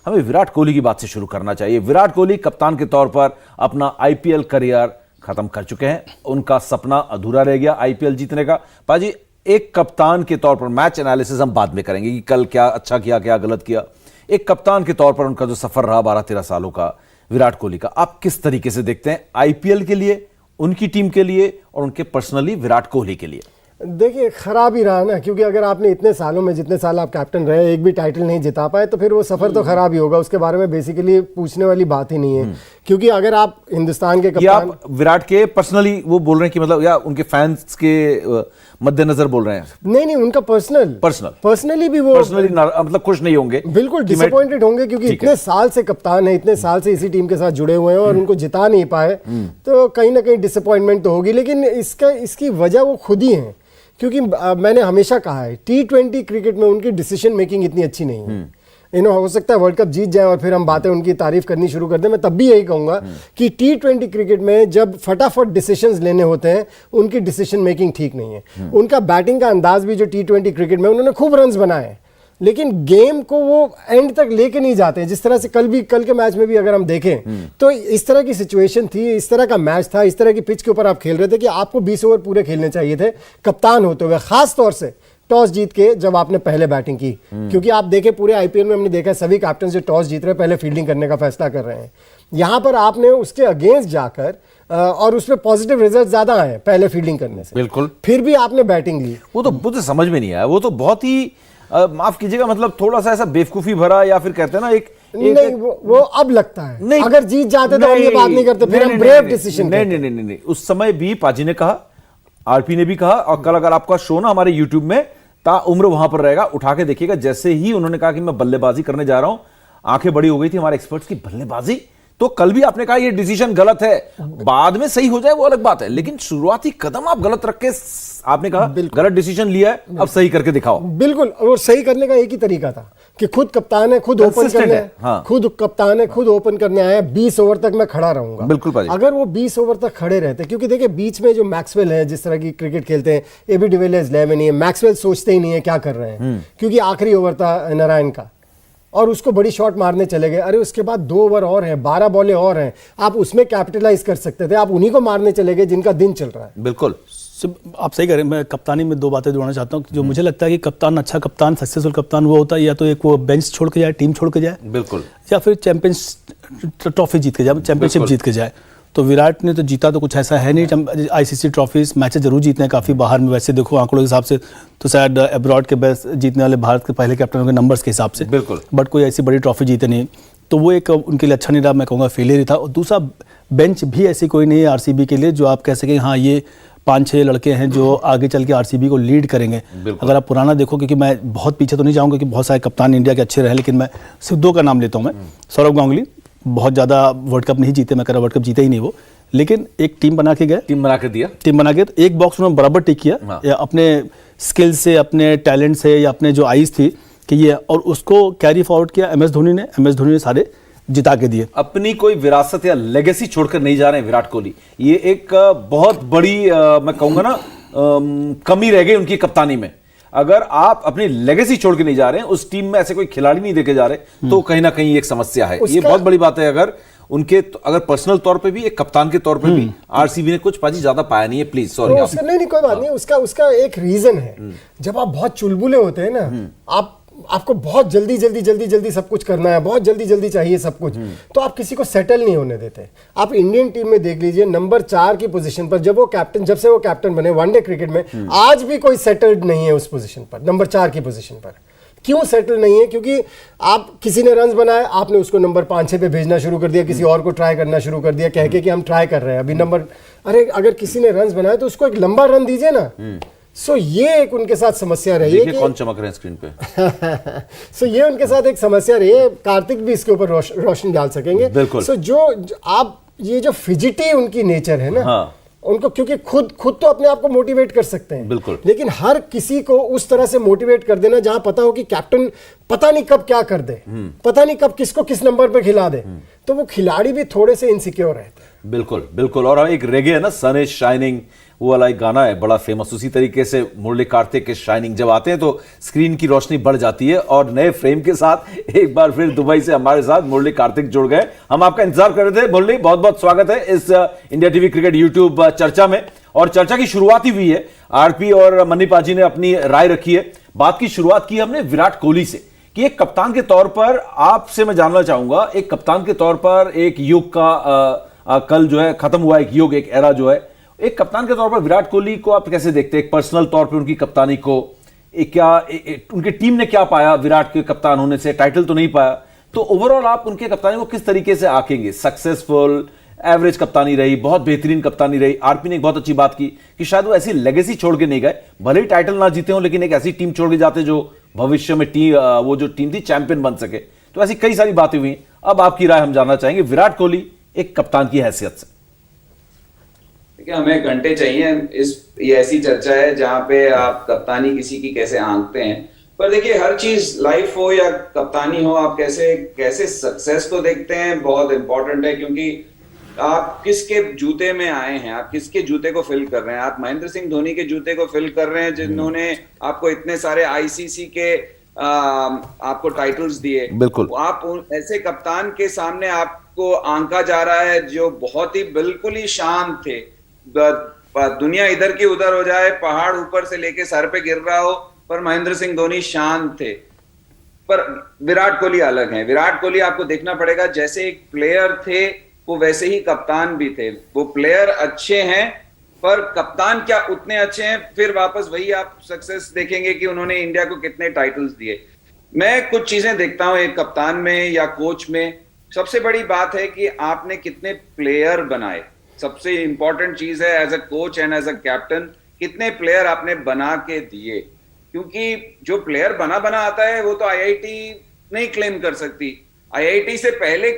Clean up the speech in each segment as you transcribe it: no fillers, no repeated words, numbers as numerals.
हमें विराट कोहली की बात से शुरू करना चाहिए। विराट कोहली कप्तान के तौर पर अपना आईपीएल करियर खत्म कर चुके हैं। उनका सपना अधूरा रह गया आईपीएल जीतने का। पाजी, एक कप्तान के तौर पर, मैच एनालिसिस हम बाद में करेंगे कि कल क्या अच्छा किया क्या गलत किया, एक कप्तान के तौर पर उनका जो सफर रहा 12-13 सालों का विराट कोहली का, आप किस तरीके से देखते हैं आईपीएल के लिए, उनकी टीम के लिए और उनके पर्सनली विराट कोहली के लिए? देखिए, खराब ही रहा ना, क्योंकि अगर आपने इतने सालों में, जितने साल आप कैप्टन रहे, एक भी टाइटल नहीं जिता पाए, तो फिर वो सफर तो खराब ही होगा। उसके बारे में बेसिकली पूछने वाली बात ही नहीं है। क्योंकि अगर आप हिंदुस्तान के कप्तान, आप विराट के पर्सनली वो बोल रहे हैं कि मतलब, या उनके फैंस के मद्देनजर बोल रहे हैं? नहीं, उनका पर्सनली भी वो मतलब खुश नहीं होंगे, बिल्कुल डिसअपॉइंटेड होंगे, क्योंकि इतने साल से कप्तान है, इतने साल से इसी टीम के साथ जुड़े हुए हैं और उनको जिता नहीं पाए, तो कहीं ना कहीं डिसअपॉइंटमेंट तो होगी। लेकिन इसकी वजह वो खुद ही है। क्योंकि मैंने हमेशा कहा है, T20 क्रिकेट में उनकी डिसीजन मेकिंग इतनी अच्छी नहीं है। हो सकता है वर्ल्ड कप जीत जाए और फिर हम बातें उनकी तारीफ करनी शुरू कर दें। मैं तब भी यही कहूंगा कि T20 क्रिकेट में जब फटाफट डिसीजंस लेने होते हैं, उनकी डिसीजन मेकिंग ठीक नहीं है। उनका बैटिंग का अंदाज भी जो T20 क्रिकेट में, उन्होंने खूब रन्स बनाए, लेकिन गेम को वो एंड तक लेके नहीं जाते। जिस तरह से कल के मैच में भी अगर हम देखें तो इस तरह की सिचुएशन थी, इस तरह का मैच था, इस तरह की पिच के ऊपर आप खेल रहे थे कि आपको 20 ओवर पूरे खेलने चाहिए थे कप्तान होते हुए, खास तौर से टॉस जीत के जब आपने पहले बैटिंग की। क्योंकि आप देखें पूरे आईपीएल में हमने देखा सभी कैप्टन जो टॉस जीत रहे हैं पहले फील्डिंग करने का फैसला कर रहे हैं। यहां पर आपने उसके अगेंस्ट जाकर और उसमें पॉजिटिव रिजल्ट ज्यादा आए पहले फील्डिंग करने से, बिल्कुल, फिर भी आपने बैटिंग ली। वो तो मुझे समझ में नहीं आया। वो तो बहुत ही माफ कीजिएगा, मतलब थोड़ा सा ऐसा बेवकूफी भरा, या फिर कहते हैं ना नहीं, वो अब लगता है। नहीं, अगर जीत जाते तो हम ये बात नहीं करते, फिर हम ब्रेव डिसीजन। नहीं, उस समय भी पाजी ने कहा, आरपी ने भी कहा, और कल अगर आपका शो ना हमारे यूट्यूब में ताउम्र वहां पर रहेगा, उठा के देखिएगा। जैसे ही उन्होंने कहा कि मैं बल्लेबाजी करने जा रहा हूं, आंखें बड़ी हो गई थी हमारे एक्सपर्ट्स की, बल्लेबाजी। तो कल भी आपने कहा ये डिसीजन गलत है, बाद में सही हो जाए वो अलग बात है, लेकिन शुरुआती कदम आप गलत रख के आपने कहा गलत डिसीजन लिया है, अब सही करके दिखाओ। बिल्कुल, और सही करने का एक ही तरीका था कि खुद कप्तान है, खुद ओपन करने, हाँ। खुद कप्तान है, खुद ओपन करने आया, 20 ओवर तक मैं खड़ा रहूंगा। बिल्कुल भाई। अगर वो 20 ओवर तक खड़े रहते, क्योंकि देखिए बीच में जो मैक्सवेल है, जिस तरह की क्रिकेट खेलते हैं, एबी डिविलियर्स लय में नहीं है, मैक्सवेल सोचते ही नहीं है क्या कर रहे हैं, क्योंकि आखिरी ओवर था नारायण का और उसको बड़ी शॉट मारने चले गए। अरे उसके बाद 2 ओवर और हैं, 12 बॉलें और हैं, आप उसमें कैपिटलाइज कर सकते थे, आप उन्हीं को मारने चले गए जिनका दिन चल रहा है। बिल्कुल, आप सही करें। मैं कप्तानी में 2 बातें जोड़ना चाहता हूँ। जो मुझे लगता है कि कप्तान, अच्छा कप्तान, सक्सेसफुल कप्तान वो होता है या तो एक वो बेंच छोड़ के जाए, टीम छोड़ के जाए, बिल्कुल, या फिर चैंपियंस ट्रॉफी जीत के जाए, चैंपियनशिप जीत के जाए। तो विराट ने तो जीता तो कुछ ऐसा है नहीं। आईसीसी ट्रॉफीज मैचेस जरूर जीतने हैं काफ़ी बाहर में, वैसे देखो आंकड़ों के हिसाब से तो शायद अब्रॉड के बेस्ट जीतने वाले भारत के पहले कैप्टनों के नंबर्स के हिसाब से, बिल्कुल, बट कोई ऐसी बड़ी ट्रॉफी जीते नहीं। तो वो एक उनके लिए अच्छा नहीं रहा, मैं कहूँगा फेलियर ही था। और दूसरा, बेंच भी ऐसी कोई नहीं है आरसीबी के लिए जो आप कह सकें हाँ ये 5-6 लड़के हैं जो आगे चल के आरसीबी को लीड करेंगे। अगर आप पुराना देखो, क्योंकि मैं बहुत पीछे तो नहीं जाऊँगा कि बहुत सारे कप्तान इंडिया के अच्छे रहे, लेकिन मैं सिर्फ 2 का नाम लेता हूँ। मैं सौरव गांगुली बहुत ज़्यादा वर्ल्ड कप नहीं जीते, मैं कह रहा वर्ल्ड कप जीते ही नहीं वो, लेकिन एक टीम बना के गए, टीम बना के तो एक बॉक्स उन्होंने बराबर टिक किया। हाँ। या अपने स्किल से, अपने टैलेंट से, या अपने जो आइज थी कि ये, और उसको कैरी फॉरवर्ड किया एमएस धोनी ने सारे जिता के दिए। अपनी कोई विरासत या लेगेसी छोड़कर नहीं जा रहे हैं विराट कोहली। ये एक बहुत बड़ी मैं कहूंगा ना कमी रह गई उनकी कप्तानी में। अगर आप अपनी लेगेसी छोड़ के नहीं जा रहे हैं, उस टीम में ऐसे कोई खिलाड़ी नहीं देखे जा रहे, तो कहीं ना कहीं एक समस्या है। ये बहुत बड़ी बात है। अगर पर्सनल तौर पे भी, एक कप्तान के तौर पे भी आरसीबी ने कुछ पाजी ज्यादा पाया नहीं है। Please sorry. नहीं, कोई बात नहीं। उसका एक रीजन है। जब आप बहुत चुलबुले होते हैं ना, आपको बहुत जल्दी सब कुछ करना है, बहुत जल्दी चाहिए सब कुछ, तो आप किसी को सेटल नहीं होने देते। आप इंडियन टीम में देख लीजिए, नंबर 4 की पोजीशन पर जब से वो कैप्टन बने वनडे क्रिकेट में, आज भी कोई सेटल्ड नहीं है उस पोजीशन पर, नंबर 4 की पोजीशन पर। क्यों सेटल नहीं है? क्योंकि आप किसी ने रन्स बनाए, आपने उसको नंबर 5-6 पे भेजना शुरू कर दिया, किसी और को ट्राई करना शुरू कर दिया, कह के कि हम ट्राई कर रहे हैं अभी नंबर। अरे अगर किसी ने रन्स बनाए तो उसको एक लंबा रन दीजिए ना। सो ये एक उनके साथ समस्या रही है कि कौन चमक रहे हैं स्क्रीन पे। सो ये उनके साथ एक समस्या रही है। कार्तिक भी इसके ऊपर रोशनी डाल सकेंगे। बिल्कुल। सो जो आप ये जो फिजिटी उनकी नेचर है ना, हाँ। उनको, क्योंकि खुद तो अपने आप को मोटिवेट कर सकते हैं, बिल्कुल, लेकिन हर किसी को उस तरह से मोटिवेट कर देना जहां पता हो कि कैप्टन पता नहीं कब क्या कर दे, पता नहीं कब किसको किस नंबर पे खिला दे, तो वो खिलाड़ी भी थोड़े से इनसिक्योर रहते हैं। बिल्कुल बिल्कुल। और एक रेगे है ना, सन इज शाइनिंग, वो वाला एक गाना है बड़ा फेमस। उसी तरीके से मुरली कार्तिक के शाइनिंग जब आते हैं तो स्क्रीन की रोशनी बढ़ जाती है। और नए फ्रेम के साथ एक बार फिर दुबई से हमारे साथ मुरली कार्तिक जुड़ गए। हम आपका इंतजार कर रहे थे। मुरली, बहुत बहुत स्वागत है इस इंडिया टीवी क्रिकेट यूट्यूब चर्चा में। और चर्चा की शुरुआत ही हुई है, आरपी और मन्नी पाजी ने अपनी राय रखी है। बात की शुरुआत की हमने विराट कोहली से कि एक कप्तान के तौर पर आपसे मैं जानना चाहूंगा, एक कप्तान के तौर पर एक युग का कल जो है खत्म हुआ, एक युग, एक एरा जो है। एक कप्तान के तौर पर विराट कोहली को आप कैसे देखते हैं, एक पर्सनल तौर पर उनकी कप्तानी को? उनकी टीम ने क्या पाया विराट के कप्तान होने से? टाइटल तो नहीं पाया, तो ओवरऑल आप उनके कप्तानी को किस तरीके से आंकेंगे? सक्सेसफुल, एवरेज कप्तानी रही, बहुत बेहतरीन कप्तानी रही? आरपी ने एक बहुत अच्छी बात की कि शायद वो ऐसी लेगेसी छोड़ के नहीं गए, भले ही टाइटल ना जीते हो, लेकिन एक ऐसी टीम छोड़ के जाते जो भविष्य में वो जो टीम थी चैंपियन बन सके। तो ऐसी कई सारी बातें हुई। अब आपकी राय हम जानना चाहेंगे विराट कोहली एक कप्तान की हैसियत से। देखिए, हमें घंटे चाहिए। ये ऐसी चर्चा है जहां पे आप कप्तानी किसी की कैसे आंकते हैं। पर देखिए, हर चीज, लाइफ हो या कप्तानी हो, आप कैसे सक्सेस को देखते हैं बहुत इंपॉर्टेंट है। क्योंकि आप किसके जूते में आए हैं, आप किसके जूते को फिल कर रहे हैं। आप महेंद्र सिंह धोनी के जूते को फिल कर रहे हैं, जिन्होंने आपको इतने सारे आईसीसी के आपको टाइटल्स दिए। बिल्कुल। आप ऐसे कप्तान के सामने आपको आंका जा रहा है जो बहुत ही बिल्कुल ही शांत थे। दुनिया इधर की उधर हो जाए, पहाड़ ऊपर से लेके सर पे गिर रहा हो, पर महेंद्र सिंह धोनी शांत थे। पर विराट कोहली अलग हैं। विराट कोहली आपको देखना पड़ेगा, जैसे एक प्लेयर थे वो वैसे ही कप्तान भी थे। वो प्लेयर अच्छे हैं, पर कप्तान क्या उतने अच्छे हैं? फिर वापस वही आप सक्सेस देखेंगे कि उन्होंने इंडिया को कितने टाइटल्स दिए। मैं कुछ चीजें देखता हूं एक कप्तान में या कोच में। सबसे बड़ी बात है कि आपने कितने प्लेयर बनाए। सबसे इंपॉर्टेंट चीज है as a coach and as a captain, कितने प्लेयर आपने बना के दिए। क्योंकि जो प्लेयर बना आता है वो तो आईआईटी नहीं क्लेम कर सकती। आईआईटी से पहले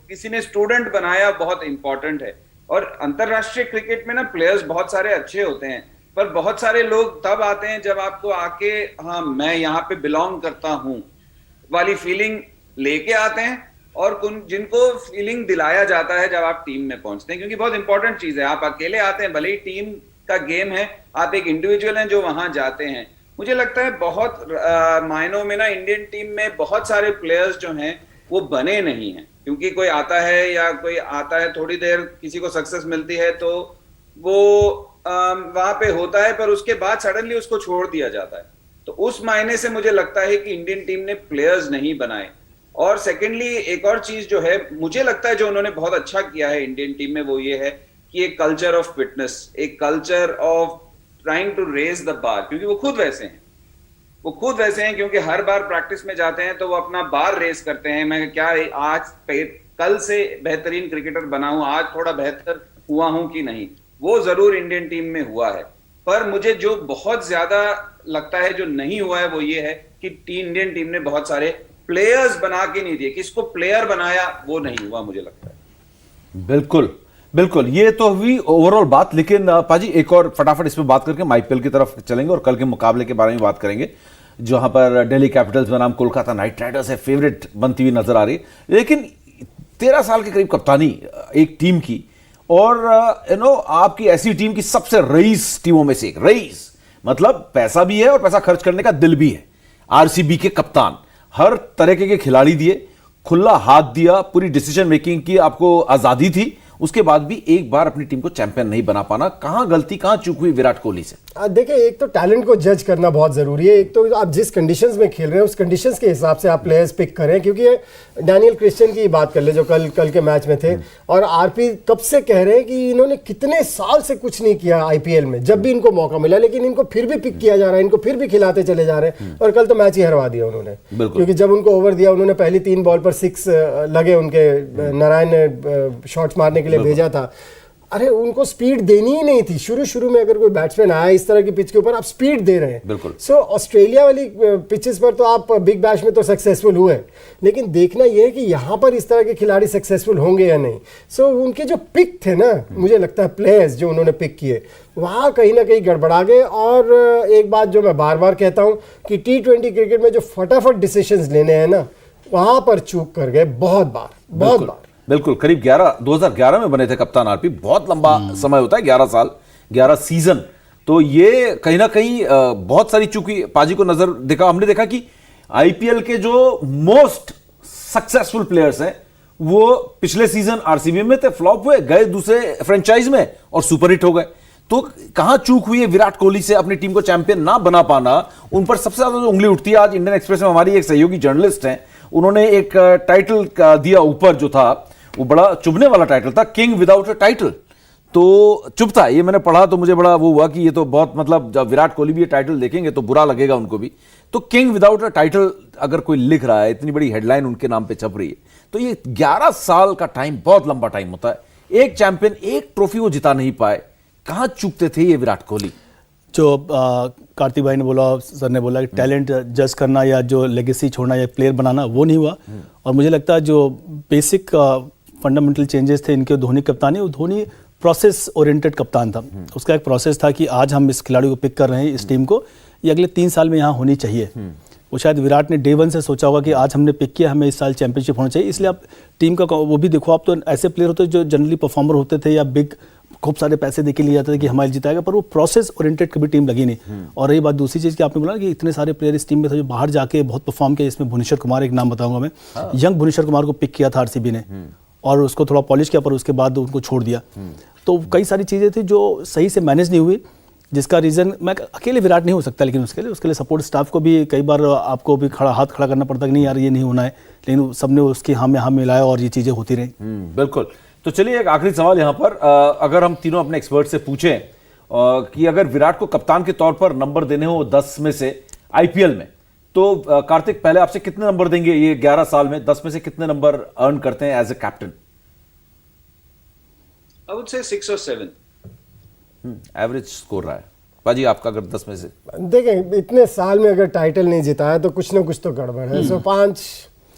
किसी ने स्टूडेंट बनाया, बहुत इंपॉर्टेंट है। और अंतरराष्ट्रीय क्रिकेट में ना प्लेयर्स बहुत सारे अच्छे होते हैं, पर बहुत सारे लोग तब आते हैं जब आपको आके हाँ मैं यहाँ पे बिलोंग करता हूँ वाली फीलिंग लेके आते हैं, और जिनको फीलिंग दिलाया जाता है जब आप टीम में पहुंचते हैं। क्योंकि बहुत इंपॉर्टेंट चीज है, आप अकेले आते हैं, भले ही टीम का गेम है, आप एक इंडिविजुअल हैं जो वहां जाते हैं। मुझे लगता है बहुत मायनों में ना इंडियन टीम में बहुत सारे प्लेयर्स जो हैं वो बने नहीं हैं। क्योंकि कोई आता है थोड़ी देर, किसी को सक्सेस मिलती है तो वो वहां पे होता है, पर उसके बाद सडनली उसको छोड़ दिया जाता है। तो उस मायने से मुझे लगता है कि इंडियन टीम ने प्लेयर्स नहीं बनाए। और सेकेंडली एक और चीज जो है मुझे लगता है जो उन्होंने बहुत अच्छा किया है इंडियन टीम में, वो ये है कि एक कल्चर ऑफ फिटनेस, एक culture of trying to raise the bar. क्योंकि वो खुद वैसे हैं, क्योंकि हर बार प्रैक्टिस में जाते हैं तो वो अपना बार रेस करते हैं। मैं क्या कल से बेहतरीन क्रिकेटर बना हूं, आज थोड़ा बेहतर हुआ हूं कि नहीं, वो जरूर इंडियन टीम में हुआ है। पर मुझे जो बहुत ज्यादा लगता है जो नहीं हुआ है वो ये है कि इंडियन टीम ने बहुत सारे प्लेयर्स बना के नहीं दिए। किसको प्लेयर बनाया वो नहीं हुआ, मुझे लगता है। बिल्कुल बिल्कुल, ये तो हुई ओवरऑल बात। लेकिन पाजी एक और फटाफट इस पे बात करके आईपीएल की तरफ चलेंगे और कल के मुकाबले के बारे में बात करेंगे, जहां पर दिल्ली कैपिटल्स बनाम कोलकाता नाइट राइडर्स है, फेवरेट बनती हुई नजर आ रही। लेकिन 13 साल के करीब कप्तानी एक टीम की, और आपकी ऐसी टीम की सबसे रईस टीमों में से एक, रईस मतलब पैसा भी है और पैसा खर्च करने का दिल भी है। आरसीबी के कप्तान, हर तरह के खिलाड़ी दिए, खुला हाथ दिया, पूरी डिसीजन मेकिंग की आपको आजादी थी, उसके बाद भी एक बार अपनी टीम को चैंपियन नहीं बना पाना। कहां गलती, कहां चूक हुई विराट कोहली से? देखिए, एक तो टैलेंट को जज करना बहुत ज़रूरी है। एक तो आप जिस कंडीशंस में खेल रहे हैं उस कंडीशंस के हिसाब से आप प्लेयर्स पिक करें। क्योंकि डैनियल क्रिश्चियन की बात कर ले जो कल के मैच में थे, और आरपी कब से कह रहे हैं कि इन्होंने कितने साल से कुछ नहीं किया आईपीएल में, जब भी इनको मौका मिला, लेकिन इनको फिर भी पिक किया जा रहा है, इनको फिर भी खिलाते चले जा रहे हैं। और कल तो मैच ही हरवा दिया उन्होंने, क्योंकि जब उनको ओवर दिया, उन्होंने पहली 3 बॉल पर 6 लगे उनके, नारायण ने शॉट्स मारने के लिए भेजा था। अरे उनको स्पीड देनी ही नहीं थी। शुरू में अगर कोई बैट्समैन आया इस तरह की पिच के ऊपर, आप स्पीड दे रहे हैं। बिल्कुल। सो ऑस्ट्रेलिया वाली पिचेस पर तो आप बिग बैश में तो सक्सेसफुल हुए, लेकिन देखना यह है कि यहाँ पर इस तरह के खिलाड़ी सक्सेसफुल होंगे या नहीं। सो उनके जो पिक थे ना, मुझे लगता है प्लेयर्स जो उन्होंने पिक किए वहाँ कहीं ना कहीं गड़बड़ा गए। और एक बात जो मैं बार बार कहता हूँ कि T20 क्रिकेट में जो फटाफट डिसीजंस लेने हैं ना, वहाँ पर चूक कर गए बहुत बार। बिल्कुल, करीब 2011 में बने थे कप्तान आरपी। बहुत लंबा समय होता है, 11 साल, 11 सीजन। तो ये कहीं ना कहीं बहुत सारी चूंकि पाजी को नजर देखा, हमने देखा कि आईपीएल के जो मोस्ट सक्सेसफुल प्लेयर्स हैं वो पिछले सीजन आरसीबी में थे, फ्लॉप हुए, गए दूसरे फ्रेंचाइज में और सुपरहिट हो गए। तो कहां चूक हुई है विराट कोहली से अपनी टीम को चैंपियन ना बना पाना, उन पर सबसे ज्यादा जो उंगली उठती है। आज इंडियन एक्सप्रेस में हमारी एक सहयोगी जर्नलिस्ट हैं, उन्होंने एक टाइटल दिया ऊपर जो था वो बड़ा चुभने वाला टाइटल था, किंग विदाउट अ टाइटल। तो चुप था, ये मैंने पढ़ा तो मुझे बड़ा वो हुआ कि ये तो बहुत, मतलब जब विराट कोहली भी ये टाइटल देखेंगे तो बुरा लगेगा उनको भी। तो किंग विदाउट अ टाइटल अगर कोई लिख रहा है, इतनी बड़ी हेडलाइन उनके नाम पे छप रही है, तो ये 11 साल का टाइम बहुत लंबा टाइम होता है। एक चैंपियन, एक ट्रॉफी वो जिता नहीं पाए, कहां चूकते थे ये विराट कोहली? जो कार्तिक भाई ने बोला, सर ने बोला कि टैलेंट जज करना या जो लेगेसी छोड़ना या प्लेयर बनाना, वो नहीं हुआ। और मुझे लगता है जो बेसिक फंडामेंटल चेंजेस थे इनके धोनी कप्तानी, वो धोनी प्रोसेस ओरिएंटेड कप्तान था। उसका एक प्रोसेस था कि आज हम इस खिलाड़ी को पिक कर रहे हैं, इस टीम को, ये अगले 3 साल में यहाँ होनी चाहिए। वो शायद विराट ने डे 1 से सोचा होगा कि आज हमने पिक किया, हमें इस साल चैंपियनशिप होना चाहिए। इसलिए आप टीम का वो भी देखो, आप तो ऐसे प्लेयर होते जो जनरली परफॉर्मर होते थे या बिग खूब सारे पैसे देके लिए जाते थे कि हमारे जिताएगा, पर वो प्रोसेस ओरिएंटेड कभी टीम लगी नहीं। और रही बात दूसरी चीज़ की, आपने बोला कि इतने सारे प्लेयर इस टीम में थे जो बाहर जाके बहुत परफॉर्म किए। इसमें भुवनेश्वर कुमार, एक नाम बताऊंगा मैं, यंग भुवनेश्वर कुमार को पिक किया था आरसीबी ने और उसको थोड़ा पॉलिश किया, पर उसके बाद उनको छोड़ दिया। तो कई सारी चीज़ें थी जो सही से मैनेज नहीं हुई, जिसका रीज़न मैं अकेले विराट नहीं हो सकता, लेकिन उसके लिए सपोर्ट स्टाफ को भी कई बार आपको भी हाथ खड़ा करना पड़ता कि नहीं यार ये नहीं होना है, लेकिन सबने उसकी हाँ में हाँ मिलाया और ये चीज़ें होती रही। बिल्कुल। तो चलिए एक आखिरी सवाल यहाँ पर, अगर हम तीनों अपने एक्सपर्ट से पूछें कि अगर विराट को कप्तान के तौर पर नंबर देने हो 10 में से आईपीएल में, तो कार्तिक पहले आपसे कितने नंबर देंगे? ये 11 साल में 10 में से कितने नंबर अर्न करते हैं as a captain? I would say 6 or 7. Average score रहा है पाजी आपका अगर 10 में से? देखें, इतने साल में अगर टाइटल नहीं जिताया तो कुछ ना कुछ तो गड़बड़ है। सो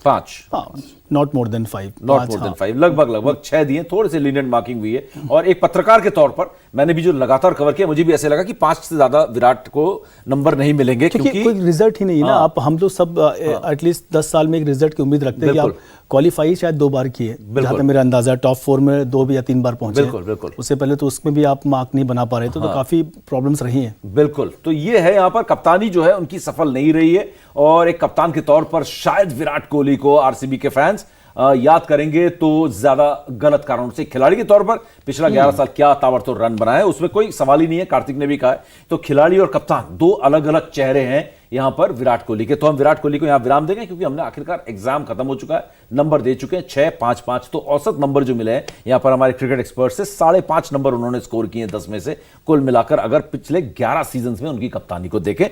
5 not more than 5, not more than 5, लगभग 6 दिए, थोड़े से लीनियंट मार्किंग हुई है। और एक पत्रकार के तौर पर मैंने भी जो लगातार कवर किया, मुझे भी ऐसे लगा कि 5 से ज्यादा विराट को नंबर नहीं मिलेंगे, क्योंकि कोई रिजल्ट ही नहीं है ना। आप हम तो सब एटलीस्ट 10 साल में एक रिजल्ट की उम्मीद रखते हैं कि आप क्वालिफाई शायद 2 बार किए, जहां तक मेरा अंदाजा, टॉप 4 में 2 या 3 बार पहुंचे। बिल्कुल। उससे पहले तो उसमें भी आप मार्क नहीं बना पा रहे, तो काफी प्रॉब्लम्स रही हैं। बिल्कुल। तो ये है यहाँ पर कप्तानी जो है उनकी सफल नहीं रही है, और एक कप्तान के तौर पर शायद विराट कोहली को आरसीबी के फैंस याद करेंगे तो ज्यादा गलत कारणों से। खिलाड़ी के तौर पर पिछला 11 साल क्या ताबड़तोड़ रन बनाए, उसमें कोई सवाल ही नहीं है, कार्तिक ने भी कहा है। तो खिलाड़ी और कप्तान 2 अलग अलग चेहरे हैं यहां पर विराट कोहली के। तो हम विराट कोहली को यहां विराम देंगे, क्योंकि हमने आखिरकार एग्जाम खत्म हो चुका है, नंबर दे चुके हैं 6, 5, 5। तो औसत नंबर जो मिले हैं यहां पर हमारे क्रिकेट एक्सपर्ट से 5.5 नंबर उन्होंने स्कोर किए 10 में से कुल मिलाकर, अगर पिछले 11 सीजन में उनकी कप्तानी को देखें।